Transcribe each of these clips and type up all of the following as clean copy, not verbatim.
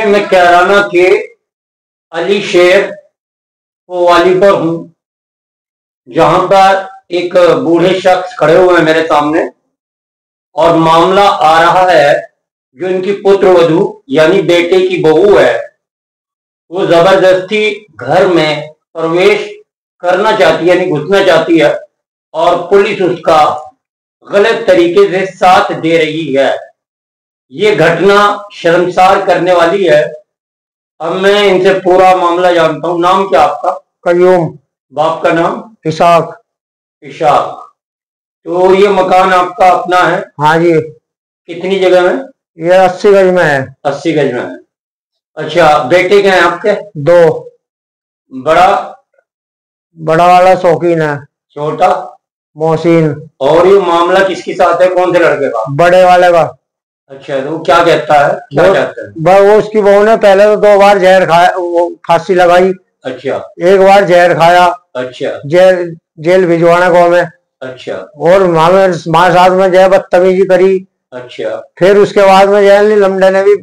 मैं कैराना के अली शेर वाली पर हूँ, जहां पर एक बूढ़े शख्स खड़े हुए हैं मेरे सामने और मामला आ रहा है। जो इनकी पुत्र वधू यानी बेटे की बहू है, वो जबरदस्ती घर में प्रवेश करना चाहती है, यानी घुसना चाहती है, और पुलिस उसका गलत तरीके से साथ दे रही है। ये घटना शर्मसार करने वाली है। अब मैं इनसे पूरा मामला जानता हूँ। नाम क्या आपका? कयूम। बाप का नाम? इशाक। इशाक। तो ये मकान आपका अपना है? हाँ जी। कितनी जगह में? ये 80 गज में है। 80 गज में है। अच्छा, बेटे क्या है आपके? 2। बड़ा? बड़ा वाला शौकीन है। छोटा? मोहसिन। और ये मामला किसके साथ है? कौन से लड़के का? बड़े वाले का। अच्छा, तो वो क्या कहता है, क्या चाहता है? वो उसकी बहू ने पहले तो 2 बार जहर खाया, वो फांसी लगाई। अच्छा। 1 बार जहर खाया। अच्छा। जेल भिजवाना को हमें। अच्छा। और हमारे साथ में जो है बदतमीजी करी। अच्छा। फिर उसके बाद में जेल लमडे ने भी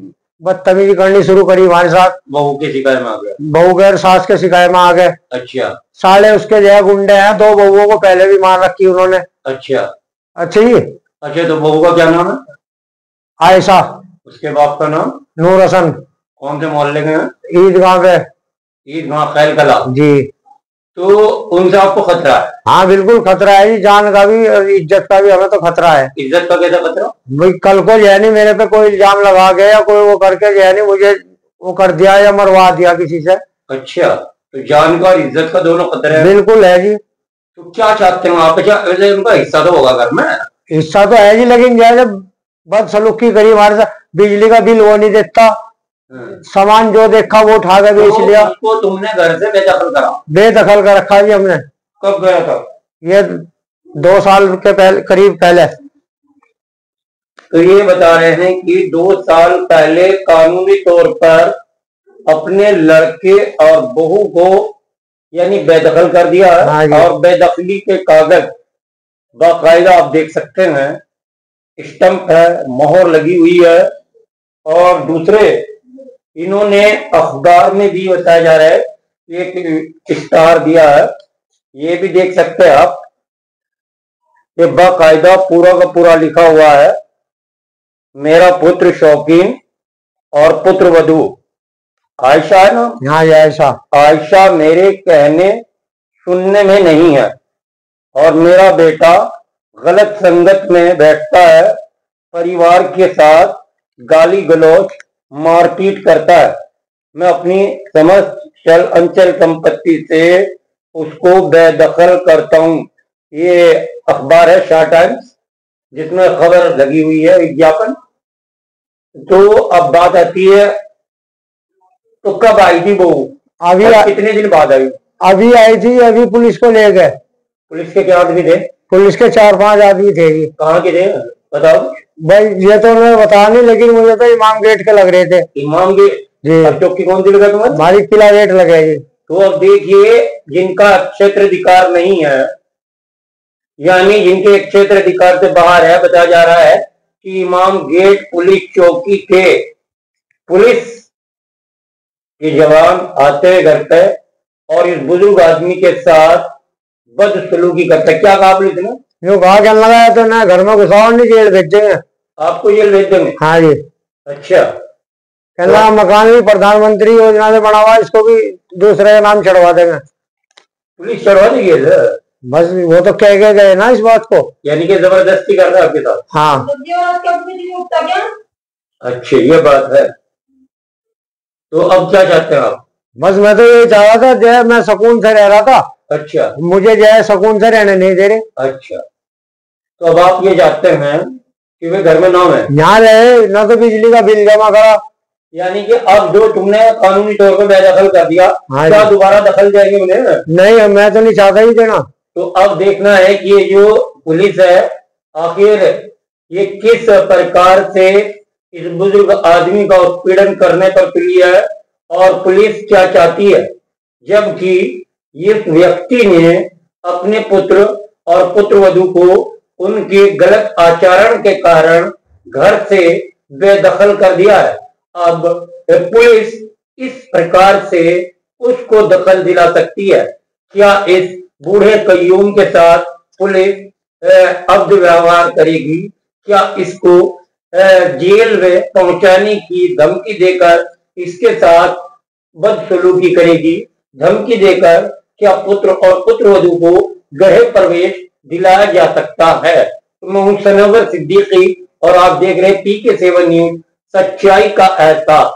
बदतमीजी करनी शुरू करी हमारे साथ। बहू के शिकायत में आ गए? बहू के सास के शिकायत में आ गए। अच्छा। साले उसके जो है गुंडे हैं, 2 बहुओं को पहले भी मार रखी उन्होंने। अच्छा। अच्छा जी। अच्छा, तो बहू का क्या नाम है? आयशा। उसके बाप का नाम? नूर हसन। कौन से मोहल्ले के हैं? ईदगाह पे। ईदगाह खैल कला जी। तो उनसे आपको खतरा है? हाँ बिल्कुल खतरा है जी, जान का भी और इज्जत का भी हमें तो खतरा है। इज्जत का कैसा खतरा? भाई कल को जो है नहीं मेरे पे कोई इल्जाम लगा के या कोई वो करके जो है नहीं मुझे वो कर दिया या मरवा दिया किसी से। अच्छा, तो जान का और इज्जत का दोनों खतरे हैं? बिल्कुल है जी। तो क्या चाहते हैं आप? वैसे उनका हिस्सा तो होगा घर में? हिस्सा तो है जी, लेकिन जो है जब बदसलूकी करी हमारे साथ, बिजली का बिल वो नहीं देता, सामान जो देखा वो उठा के बेच लिया। उसको तुमने घर से बेदखल करा? बेदखल कर रखा जी हमने। कब गया था? ये 2 साल के पहले, करीब पहले। तो ये बता रहे हैं कि 2 साल पहले कानूनी तौर पर अपने लड़के और बहू को यानी बेदखल कर दिया है। हाँ, और बेदखली के कागज बाकायदा आप देख सकते हैं, स्टंप है, मोहर लगी हुई है। और दूसरे इन्होंने अखबार में भी बताया जा रहा है एक स्टार दिया है, ये भी देख सकते हैं आप। ये बाकायदा पूरा का पूरा लिखा हुआ है, मेरा पुत्र शौकीन और पुत्र वधू आयशा है ना? हाँ आयशा। आयशा मेरे कहने सुनने में नहीं है और मेरा बेटा गलत संगत में बैठता है, परिवार के साथ गाली गलौज मारपीट करता है। मैं अपनी समस्त अंचल संपत्ति से उसको बेदखल करता हूँ। ये अखबार है शाह टाइम्स, जिसमें खबर लगी हुई है, विज्ञापन। तो अब बात आती है, तो कब आई थी वो? अभी कितने दिन बाद आई? अभी आई थी, अभी पुलिस को ले गए। पुलिस के क्या आदमी थे? पुलिस के 4-5 आदमी थे जी। कहाँ के थे बताओ भाई? ये तो मैं बता नहीं, लेकिन मुझे तो इमाम गेट के लग रहे थे। इमाम गेट जी। चौकी कौन सी लगा तुम्हारी? हमारी किला गेट लगे जी। तो अब देखिए, जिनका क्षेत्र अधिकार नहीं है, यानी जिनके क्षेत्र अधिकार से बाहर है, बताया जा रहा है कि इमाम गेट पुलिस चौकी के पुलिस के जवान आते हैं घर पे और इस बुजुर्ग आदमी के साथ बदसलूकी करते हैं। क्या कहा पुलिस ने? यूँ कहा क्या लगाया तो ना घर में घुसाओ, नहीं जेल भेज देंगे। आपको जेल भेज देंगे? हाँ जी। अच्छा। कहना मकान भी प्रधानमंत्री योजना से बना हुआ, इसको भी दूसरे का नाम चढ़वा देंगे। पुलिस चढ़वा देगी? बस वो तो कह के गए ना इस बात को, यानी कि जबरदस्ती कर रहा है आपके साथ? हाँ। अच्छा, ये बात है। तो अब क्या चाहते हैं आप? बस मैं तो ये चाह रहा था, जय मैं सुकून से रह रहा था। अच्छा। मुझे जय सुकून से रहने नहीं दे रहे। अच्छा, तो अब आप ये चाहते हैं कि वे घर में ना है, यहाँ रहे ना, तो बिजली का बिल जमा करा। यानी कि अब जो तुमने कानूनी तौर पर बेदखल कर दिया, क्या दोबारा दखल देंगे उन्हें? नहीं, मैं तो नहीं चाहता ही देना। तो अब देखना है कि ये जो पुलिस है, आखिर ये किस प्रकार से इस बुजुर्ग आदमी का उत्पीड़न करने पर तुली है और पुलिस क्या चाहती है। जबकि ये व्यक्ति ने अपने पुत्र और पुत्रवधू को उनके गलत आचरण के कारण घर से बेदखल कर दिया है अब पुलिस इस प्रकार से उसको दखल दिला सकती है। क्या इस बूढ़े कय्यूम के साथ पुलिस अवैध व्यवहार करेगी? क्या इसको जेल में पहुंचाने की धमकी देकर इसके साथ बदसलूकी करेगी? धमकी देकर क्या पुत्र और पुत्रवधू को गृह प्रवेश दिलाया जा सकता है? मैं हूं सनवर सिद्दीकी और आप देख रहे हैं PK7 न्यूज, सच्चाई का एहसास।